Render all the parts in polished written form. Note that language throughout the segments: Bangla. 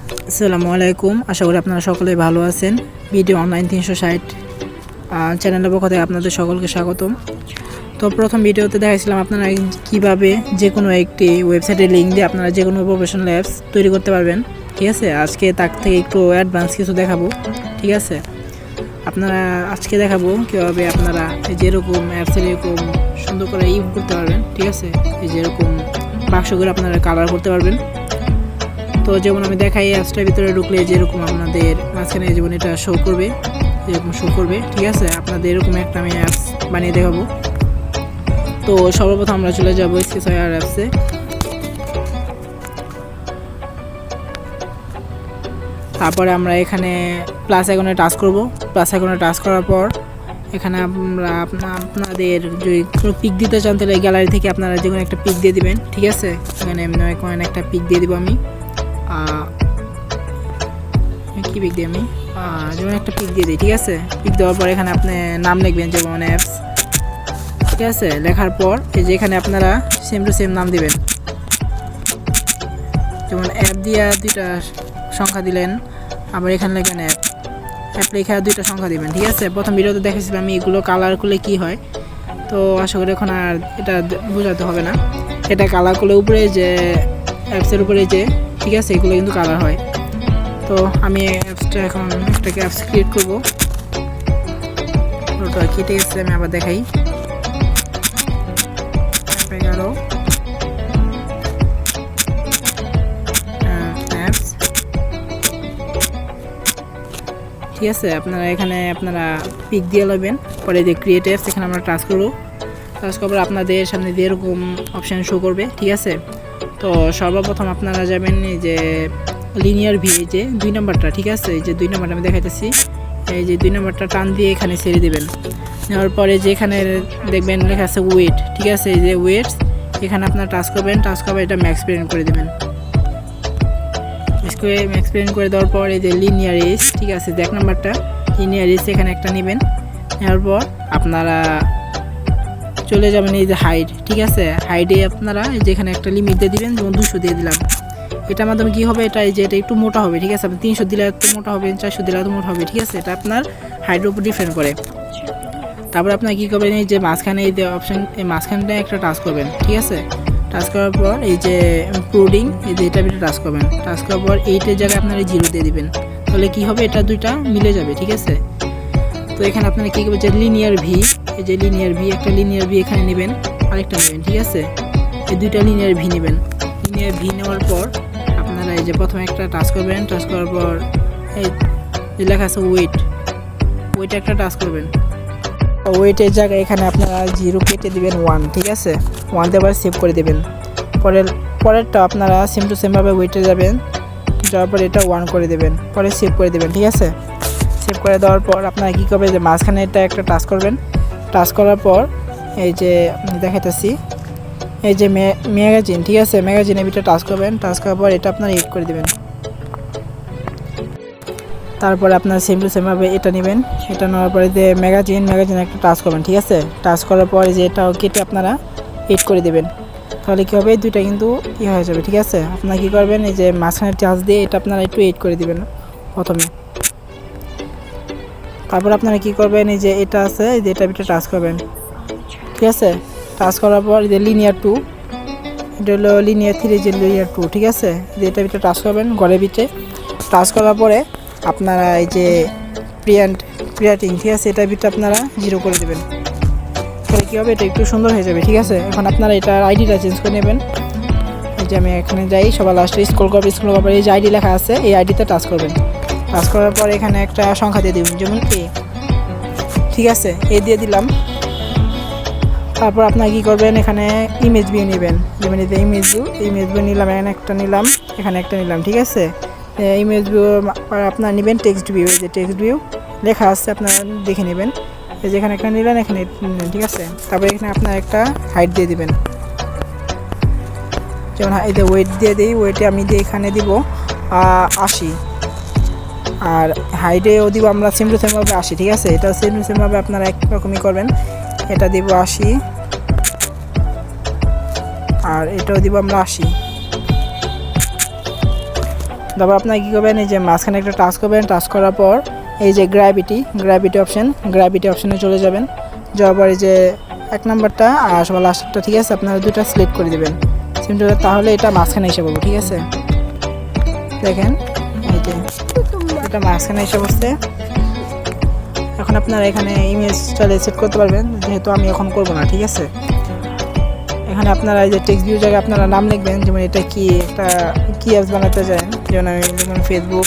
আসসালামু আলাইকুম, আশা করি আপনারা সকলে ভালো আছেন। ভিডিও অনলাইন 360 চ্যানেলের পক্ষ থেকে আপনাদের সকলকে স্বাগতম। তো প্রথম ভিডিওতে দেখাইছিলাম আপনারা কিভাবে যে কোনো একটি ওয়েবসাইটের লিঙ্ক দিয়ে আপনারা যে কোনো প্রফেশনাল অ্যাপস তৈরি করতে পারবেন। ঠিক আছে, আজকে তার থেকে একটু অ্যাডভান্স কিছু দেখাবো। ঠিক আছে, আপনারা আজকে দেখাবো কীভাবে আপনারা যেরকম অ্যাপসের এরকম সুন্দর করে ইউজ করতে পারবেন। ঠিক আছে, এই যেরকম বাক্সগুলো আপনারা কালার করতে পারবেন। তো যেমন আমি দেখাই, অ্যাপসটার ভিতরে ঢুকলে যেরকম আপনাদের মাঝখানে যেমন এটা শো করবে, এরকম শো করবে। ঠিক আছে, আপনাদের এরকম একটা আমি অ্যাপস বানিয়ে দেখাবো। তো সর্বপ্রথম আমরা চলে যাবো Sketchware অ্যাপসে। তারপরে আমরা এখানে প্লাস আইকনে টাচ করব। প্লাস আইকনে টাচ করার পর এখানে আমরা আপনাদের যদি কোনো পিক দিতে চান তাহলে গ্যালারি থেকে আপনারা যে কোনো একটা পিক দিয়ে দিবেন। ঠিক আছে, এখানে একটা পিক দিয়ে দিব আমি। কি পিক দিই আমি, যেমন একটা পিক দিয়ে দিই। ঠিক আছে, পিক দেওয়ার পর এখানে আপনি নাম লিখবেন যেমন অ্যাপস। ঠিক আছে, লেখার পর এই যে এখানে আপনারা সেম টু সেম নাম দিবেন। যেমন অ্যাপ দিয়া দুইটা সংখ্যা দিলেন, আবার এখানে লেখেন অ্যাপ লেখা দুইটা সংখ্যা দিবেন। ঠিক আছে, প্রথম ভিডিওতে দেখেছিলাম আমি এগুলো কালার করলে কি হয়, তো আশা করি এখন আর এটা বোঝাতে হবে না। এটা কালার করলে উপরে যে অ্যাপসের উপরে যে, ঠিক আছে, এগুলো কিন্তু কালার হয়। তো আমি অ্যাপসটা এখন একটাকে অ্যাপস ক্রিয়েট করবো। ওটা কেটে গেছে, আমি আবার দেখাই। অ্যাপস, ঠিক আছে, আপনারা এখানে আপনারা পিক দিয়ে নেবেন। পরে যে ক্রিয়েট অ্যাপস এখানে আমরা টাচ করবো। টাচ করার পর আপনাদের সামনে দিয়ে এরকম অপশান শো করবে। ঠিক আছে, তো সর্বপ্রথম আপনারা যাবেন এই যে লিনিয়ার ভি, এই যে 2 নম্বরটা। ঠিক আছে, এই যে 2 নম্বরটা আমি দেখাইতেছি, এই যে 2 নম্বরটা টান দিয়ে এখানে ছেড়ে দেবেন। নেওয়ার পরে যে এখানে দেখবেন লেখা আছে ওয়েট। ঠিক আছে, এই যে ওয়েটস এখানে আপনারা টাচ করবেন। টাচ করবে এটা ম্যাক্স প্রিন্ট করে দেবেন। ম্যাক্স প্রিন্ট করে দেওয়ার পর এই যে লিনিয়ার এজ, ঠিক আছে, 1 নম্বরটা লিনিয়ার এজ এখানে একটা নেবেন। নেওয়ার পর আপনারা চলে যাবেন এই যে হাইট। ঠিক আছে, হাইটে আপনারা যেখানে একটা লিমিট দিয়ে দিবেন, যেমন 200 দিয়ে দিলাম। এটার মাধ্যমে কী হবে, এটা এই যে এটা একটু মোটা হবে। ঠিক আছে, আপনি 300 দিলে এত মোটা হবে, 400 দিলে এত মোটা হবে। ঠিক আছে, এটা আপনার হাইটের উপর ডিপেন্ড করে। তারপর আপনার কী করবেন, এই যে মাঝখানে এই যে অপশান, এই মাঝখানটা একটা টাচ করবেন। ঠিক আছে, টাচ করার পর এই যে প্রোডিং, এই যে এটা টাচ করবেন। টাচ করার পর এইটার জায়গায় আপনারা 0 দিয়ে দিবেন। তাহলে কী হবে, এটা দুইটা মিলে যাবে। ঠিক আছে, তো এখানে আপনারা কী করবেন, যে লিনিয়ার ভি, এই যে লিনিয়ার ভি, একটা লিনিয়ার ভি এখানে নেবেন, আরেকটা নেবেন। ঠিক আছে, এই দুইটা লিনিয়ার ভি নেবেন। লিনিয়ার ভি নেওয়ার পর আপনারা এই যে প্রথমে একটা টাচ করবেন। টাচ করার পর এই যে লেখা আছে ওয়েট একটা টাচ করবেন। ওয়েটের জায়গায় এখানে আপনারা 0 কেটে দিবেন 1। ঠিক আছে, 1 দিয়ে আবার সেভ করে দেবেন। পরেরটা আপনারা সেম টু সেমভাবে ওয়েটে যাবেন, যাওয়ার পর এটা 1 করে দেবেন, পরে সেভ করে দেবেন। ঠিক আছে, সেভ করে দেওয়ার পর আপনারা কী করবেন, যে মাঝখানে এটা একটা টাচ করবেন। টাচ করার পর এই যে দেখাইতেছি, এই যে ম্যাগাজিন। ঠিক আছে, ম্যাগাজিনের ভিতরে টাচ করবেন। টাচ করার পর এটা আপনারা এড করে দেবেন। তারপরে আপনার সেম টু সেমভাবে এটা নেবেন। এটা নেওয়ার পরে যে ম্যাগাজিন একটা টাচ করবেন। ঠিক আছে, টাচ করার পরে যে এটাও কেটে আপনারা এড করে দেবেন। তাহলে কী হবে, দুইটা কিন্তু হয়ে যাবে। ঠিক আছে, আপনারা কী করবেন, এই যে মাঝখানে টাচ দিয়ে এটা আপনারা একটু এড করে দেবেন প্রথমে। তারপর আপনারা কী করবেন, এই যে এটা আছে, এই যে এটা ভিতরে টাচ করবেন। ঠিক আছে, টাচ করার পর এই যে লিনিয়ার 2, এটা হলো লিনিয়ার 3, যে লিনিয়ার 2। ঠিক আছে, যে এটা ভিতরে টাচ করবেন, ঘরের ভিতরে টাচ করার পরে আপনারা এই যে প্রিয়াটিং, ঠিক আছে, এটার ভিতরে আপনারা 0 করে দেবেন। তাহলে কী হবে, এটা একটু সুন্দর হয়ে যাবে। ঠিক আছে, এখন আপনারা এটার আইডিটা চেঞ্জ করে নেবেন। এই যে আমি এখানে যাই, সবার লাস্টে স্ক্রল করবেন, এই যে আইডি লেখা আছে, এই আইডিতে টাচ করবেন। টাচ করার পর এখানে একটা সংখ্যা দিয়ে দেবেন, যেমন এ। ঠিক আছে, এ দিয়ে দিলাম। তারপর আপনারা কী করবেন, এখানে ইমেজ ভিউ নেবেন, যেমন এই যে ইমেজ ভিউ নিলাম, এখানে একটা নিলাম, এখানে একটা নিলাম। ঠিক আছে, ইমেজ ভিউ আপনার নেবেন টেক্সট ভিউ, এই যে টেক্সট ভিউ লেখা আছে, আপনারা দেখে নেবেন। এই যে এখানে একটা নিলেন, এখানে। ঠিক আছে, তারপরে এখানে আপনার একটা হাইট দিয়ে দিবেন, যেমন এই যে ওয়েট দিয়ে দিই, ওয়েটে আমি দিয়ে এখানে দিব 80, আর হাইটেও দিব আমরা সেম টু সেমভাবে 80। ঠিক আছে, এটা সেম টু সেমভাবে আপনারা একরকমই করবেন। এটা দিব 80, আর এটাও দিব আমরা 80। তারপর আপনারা কী করবেন, এই যে মাঝখানে একটা টাচ করবেন, টাচ করার পর এই যে গ্র্যাভিটি অপশানে চলে যাবেন। যাওয়ার পর এই যে 1 নাম্বারটা আর সবার লাস্টটা, ঠিক আছে, আপনারা দুটো সিলেক্ট করে দেবেন সিম্পল, তাহলে এটা মাঝখানে এসে পড়বে। ঠিক আছে, দেখেন এই যে এটা মাঝখানে এসে বসছে। এখন আপনারা এখানে ইমেজ চলে সেট করতে পারবেন, যেহেতু আমি এখন করব না। ঠিক আছে, এখানে আপনারা এই যে টেক্সট ভিউ জায়গায় আপনারা নাম লিখবেন, যেমন এটা কি একটা কি অ্যাপস বানাতে চান, যেমন আমি যেমন ফেসবুক,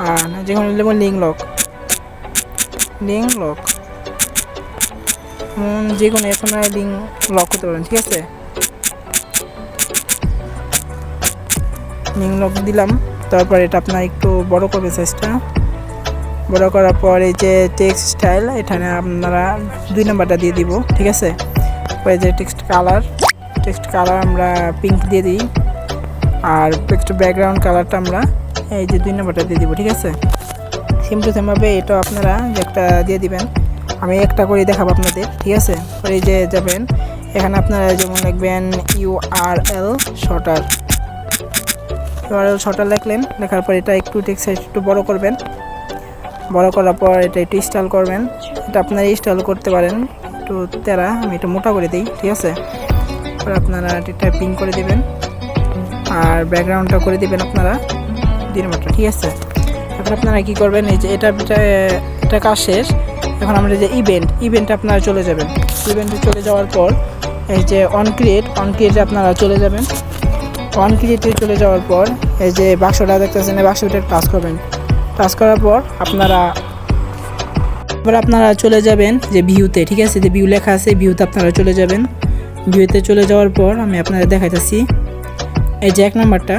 আর যেমন যেমন লিঙ্ক লক যে কোনো আপনারা লিঙ্ক লক করতে পারবেন। ঠিক আছে, লিঙ্ক লক দিলাম। তারপর এটা আপনার একটু বড় করবে, সাইজটা বড় করার পর এই যে টেক্সট স্টাইল, এখানে আপনারা 2 নাম্বারটা দিয়ে দিব। ঠিক আছে, এই যে টেক্সট কালার আমরা পিঙ্ক দিয়ে দিই, আর টেক্সট ব্যাকগ্রাউন্ড কালারটা আমরা এই যে 2 নাম্বারটা দিয়ে দিব। ঠিক আছে, সেম টু সেমভাবে এটা আপনারা একটা দিয়ে দিবেন। আমি একটা করে দেখাবো আপনাদের। ঠিক আছে, এই যে যাবেন এখানে আপনারা যেমন লিখবেন URL শর্টার লিখলেন, লেখার পর এটা একটু টেক্সট সাইজ একটু বড় করবেন, বড় করার পর এটা একটু স্টাইল করবেন। এটা আপনারা স্টাইল করতে পারেন একটু তেরা, আমি একটু মোটা করে দিই। ঠিক আছে, পরে আপনারা এটা পিন করে দিবেন আর ব্যাকগ্রাউন্ডটা করে দিবেন আপনারা 2 নাম্বারটা। ঠিক আছে, এখন আপনারা কি করবেন, এই যে এটা কাজ শেষ। এখন আমরা যে ইভেন্ট আপনারা চলে যাবেন। ইভেন্টে চলে যাওয়ার পর এই যে অন ক্রিয়েটে আপনারা চলে যাবেন। অন ক্রিয়েটে চলে যাওয়ার পর এই যে বাক্সটা দেখতেছেন, এই বাক্সটা টাচ করবেন। টাচ করার পর আপনারা চলে যাবেন যে ভিউতে। ঠিক আছে, যে ভিউ লেখা আছে, ভিউতে আপনারা চলে যাবেন। ভিউতে চলে যাওয়ার পর আমি আপনাদের দেখাইতেছি এই যে 1 নাম্বারটা।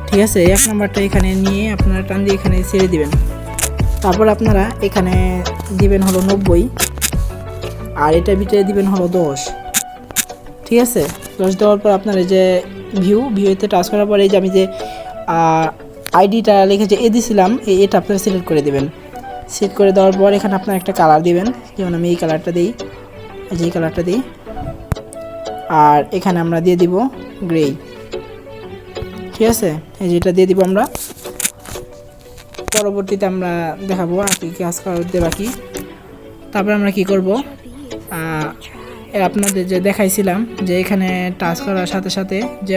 ঠিক আছে, 1 নাম্বারটা এখানে নিয়ে আপনারা টান দিয়ে এখানে ছেড়ে দিবেন। তারপর আপনারা এখানে দিবেন হলো 90, আর এটা ভিতরে দিবেন হলো 10। ঠিক আছে, 10 দেওয়ার পর আপনার এই যে ভিউতে টাচ করার পরে এই যে আমি যে আইডিটা লিখেছে দিয়েছিলাম, এটা আপনারা সিলেক্ট করে দেবেন। সেট করে দেওয়ার পর এখানে আপনার একটা কালার দিবেন, যেমন আমি এই কালারটা দিই, এই কালারটা দিই, আর এখানে আমরা দিয়ে দিব গ্রে। ঠিক আছে, এই যেটা দিয়ে দিব আমরা। পরবর্তীতে আমরা দেখাবো আর কি কাজ করতে বাকি। তারপর আমরা কি করব, আপনাদের যে দেখাইছিলাম যে এখানে টাচ করার সাথে সাথে যে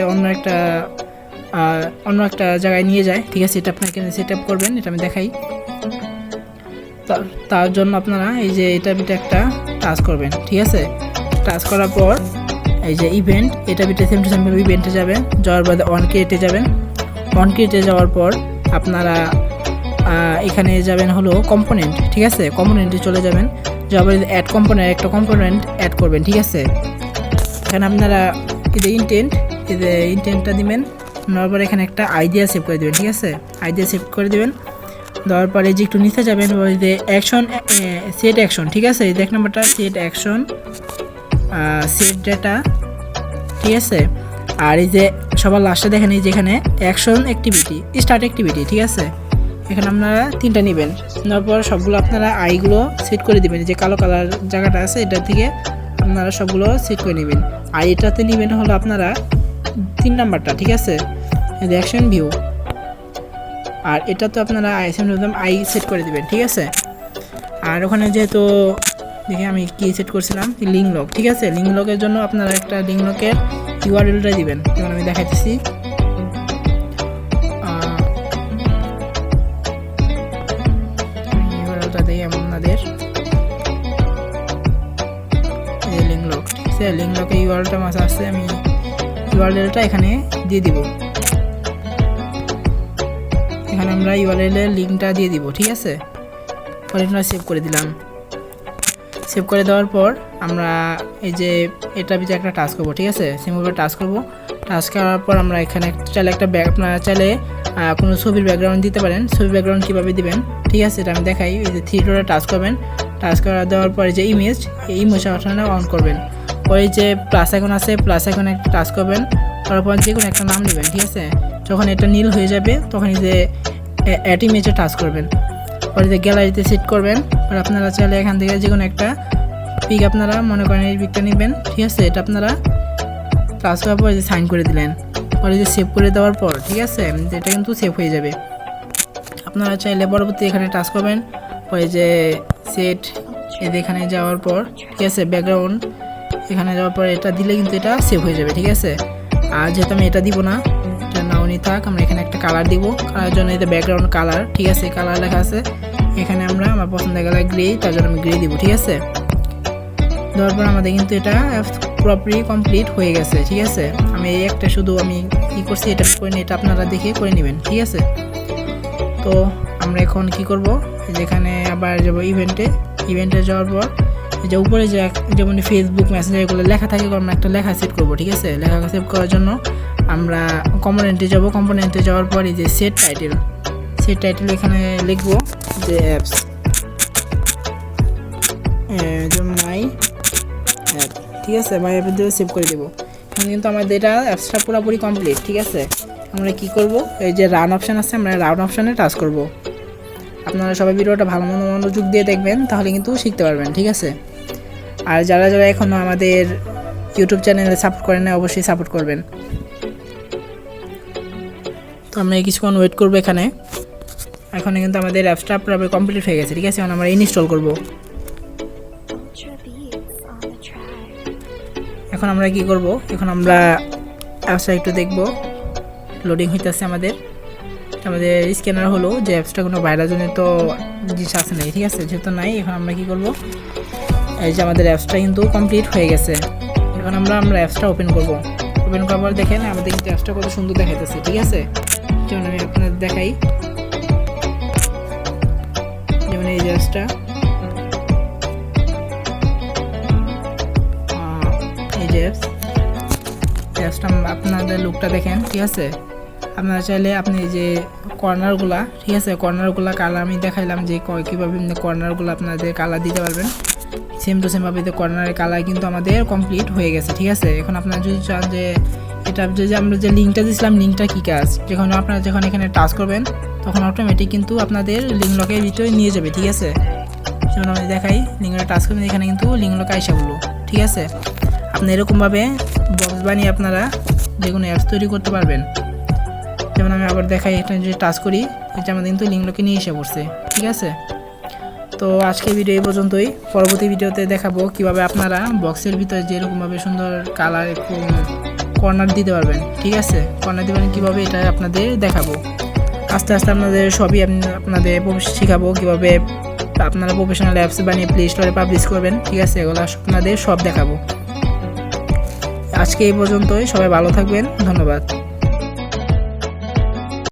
অন্য একটা জায়গায় নিয়ে যায়। ঠিক আছে, এটা আপনারা এখানে সেট আপ করবেন, এটা আমি দেখাই। তার জন্য আপনারা এই যে এটা একটা টাচ করবেন। ঠিক আছে, টাচ করার পর এই যে ইভেন্ট, এটা সেম টু সেম ইভেন্টে যাবেন। যাওয়ার পর অন ক্রিয়েটে যাবেন। অন ক্রিয়েটে যাওয়ার পর আপনারা এখানে যাবেন হলো কম্পোনেন্ট। ঠিক আছে, কম্পোনেন্টে চলে যাবেন। যাওয়ার পর অ্যাড একটা কম্পোনেন্ট অ্যাড করবেন। ঠিক আছে, এখানে আপনারা এই যে ইন্টেন্টটা দিবেন। নেওয়ার পর এখানে একটা আইডিয়া সেভ করে দেবেন। ঠিক আছে, আইডিয়া সেভ করে দেবেন। দেওয়ার পরে যে একটু নিচে যাবেন, ওই যে সেট অ্যাকশন। ঠিক আছে, এই 1 নাম্বারটা সেট অ্যাকশন, সেট ডেটা। ঠিক আছে, আর এই যে সবার লাস্টে দেখেন এই যেখানে অ্যাকশন অ্যাক্টিভিটি, স্টার্ট অ্যাক্টিভিটি। ঠিক আছে, এখানে আপনারা 3টা নেবেন। নেওয়ার পর সবগুলো আপনারা আইগুলো সেট করে দেবেন। যে কালো কালার জায়গাটা আছে, এটা থেকে আপনারা সবগুলো সেট করে নেবেন। আর এটাতে নেবেন হলো আপনারা 3 নাম্বারটা। ঠিক আছে, অ্যাকশন ভিউ, আর এটা তো আপনারা আই সেট করে দেবেন। ঠিক আছে, আর ওখানে যেহেতু দেখে আমি কি সেট করছিলাম, লিঙ্ক লক। ঠিক আছে, লিঙ্ক লকের জন্য আপনারা একটা লিঙ্ক লকের URLটা দিবেন, যেমন আমি দেখাইতেছি। URLটা দিই আপনাদের, লিঙ্ক লক। ঠিক আছে, লিঙ্ক লকের URLটা মাঝে আসছে, আমি URLটা এখানে দিয়ে দিব। এখানে আমরা URL এর লিঙ্কটা দিয়ে দিব। ঠিক আছে, পরে আমরা সেভ করে দিলাম। সেভ করে দেওয়ার পর আমরা এই যে এটা ভিতরে একটা টাচ করব। ঠিক আছে, সিম্পল টাচ করব। টাচ করার পর আমরা এখানে চাইলে আপনারা চাইলে কোনো ছবির ব্যাকগ্রাউন্ড দিতে পারেন। ছবির ব্যাকগ্রাউন্ড কীভাবে দিবেন, ঠিক আছে, এটা আমি দেখাই। এই যে 3 ডটে টাচ করবেন। টাচ করা দেওয়ার পরে যে ইমেজ, এই ইমেজ অপশনটা অন করবেন। পরে যে প্লাস আইকন আছে, প্লাস আইকনে একটা টাচ করবেন। তারপর যে কোনো একটা নাম নেবেন। ঠিক আছে, যখন এটা নীল হয়ে যাবে তখন এই যে অ্যাড ইমেজে টাচ করবেন। পরে যে গ্যালারিতে সেট করবেন। পরে আপনারা চাইলে এখান থেকে যে কোনো একটা পিক আপনারা মনে করেন এই পিকটা নেবেন। ঠিক আছে, এটা আপনারা টাচ করার পর যে সাইন করে দিলেন। পরে যে সেভ করে দেওয়ার পর ঠিক আছে এটা কিন্তু সেভ হয়ে যাবে। আপনারা চাইলে পরবর্তী এখানে টাচ করবেন, পরে যে সেট এখানে যাওয়ার পর ঠিক আছে ব্যাকগ্রাউন্ড এখানে যাওয়ার পর এটা দিলে কিন্তু এটা সেভ হয়ে যাবে। ঠিক আছে, আর যেহেতু আমি এটা দিব না, এটা নাও নি থাক, আমরা এখানে একটা কালার দিব। কালার জন্য এটা ব্যাকগ্রাউন্ড কালার ঠিক আছে, কালার লেখা আছে এখানে, আমরা আমার পছন্দের কালার গ্রে, তার জন্য আমি গ্রে দিব। ঠিক আছে, দেওয়ার পর আমাদের কিন্তু এটা পুরোপুরি কমপ্লিট হয়ে গেছে। ঠিক আছে, আমি এই একটা শুধু আমি কি করছি এটা করে নিই, এটা আপনারা দেখে করে নেবেন। ঠিক আছে, তো আমরা এখন কি করব, যেখানে আবার যাব ইভেন্টে যাওয়ার পর যে উপরে যে যেমন ফেসবুক মেসেঞ্জার এগুলো লেখা থাকে, আমরা একটা লেখা সেট করব। ঠিক আছে, লেখা সেভ করার জন্য আমরা কম্পোনেন্টে যাব। কম্পোনেন্টে যাওয়ার পর এই যে সেট টাইটেল এখানে লিখবো যে অ্যাপস মাই অ্যাপ। ঠিক আছে, মাই অ্যাপের দিয়ে সেভ করে দেবো। এখন কিন্তু আমাদের এটা অ্যাপসটা পুরোপুরি কমপ্লিট। ঠিক আছে, আমরা কি করব, এই যে রান অপশান আছে, আমরা রান অপশানে টাচ করব। আপনারা সবাই ভিডিওটা ভালো মনোযোগ দিয়ে দেখবেন, তাহলে কিন্তু শিখতে পারবেন। ঠিক আছে, আর যারা এখনও আমাদের ইউটিউব চ্যানেলে সাপোর্ট করেন না, অবশ্যই সাপোর্ট করবেন। তো আমরা কিছুক্ষণ ওয়েট করবো এখানে কিন্তু আমাদের অ্যাপসটা পুরোপুরি কমপ্লিট হয়ে গেছে। ঠিক আছে, এখন আমরা ইনস্টল করব। এখন আমরা কি করব, এখন আমরা অ্যাপসটা একটু দেখব, লোডিং হইতেছে আমাদের স্ক্যানার হলো যে অ্যাপসটা কোনো ভাইরাসজনিত জিনিস আছে নাই। ঠিক আছে, যেহেতু নাই, এখন আমরা কি করব, এই যে আমাদের অ্যাপসটা কিন্তু কমপ্লিট হয়ে গেছে। এখন আমরা অ্যাপসটা ওপেন করব। ওপেন করার পর দেখেন আমাদের কিন্তু অ্যাপসটা কত সুন্দর দেখাইতেছে। ঠিক আছে, যেমন আমি আপনাদের দেখাই, যেমন এই যে অ্যাপসটা, এই যে অ্যাপসটা আপনাদের লুকটা দেখেন। ঠিক আছে, আপনারা চাইলে আপনি যে কর্নারগুলা, ঠিক আছে কর্নারগুলা কালার আমি দেখাইলাম যে কীভাবে কর্নারগুলো আপনাদের কালার দিতে পারবেন, সেম টু সেমভাবে কর্নারের কালার কিন্তু আমাদের কমপ্লিট হয়ে গেছে। ঠিক আছে, এখন আপনারা যদি চান যে এটা যে আমরা যে লিঙ্কটা দিয়েছিলাম, লিঙ্কটা কী কাজ, আপনারা যখন এখানে টাচ করবেন তখন অটোমেটিক কিন্তু আপনাদের লিঙ্ক লকের ভিতরে নিয়ে যাবে। ঠিক আছে, যেমন আমি দেখাই, লিঙ্কটা টাচ করবেন, এখানে কিন্তু লিঙ্ক লক আইসা বলবো। ঠিক আছে, আপনি এরকমভাবে বক্স বানিয়ে আপনারা যে কোনো অ্যাপস তৈরি করতে পারবেন। যেমন আমি আবার দেখাই, এটা যদি টাচ করি, এটা আমাদের কিন্তু লিঙ্ক লকে নিয়ে এসে পড়ছে। ঠিক আছে, তো আজকের ভিডিও এই পর্যন্তই। পরবর্তী ভিডিওতে দেখাবো কিভাবে আপনারা বক্সের ভিতরে যেরকমভাবে সুন্দর কালার কর্নার দিতে পারবেন। ঠিক আছে, কর্নার দিবেন কীভাবে, এটা আপনাদের দেখাবো। আস্তে আস্তে আপনাদের সবই আপনাদের শেখাবো কীভাবে আপনারা প্রফেশনাল অ্যাপস বানিয়ে প্লে স্টোরে পাবলিশ করবেন। ঠিক আছে, এগুলো আপনাদের সব দেখাবো। আজকে এই পর্যন্তই, সবাই ভালো থাকবেন, ধন্যবাদ।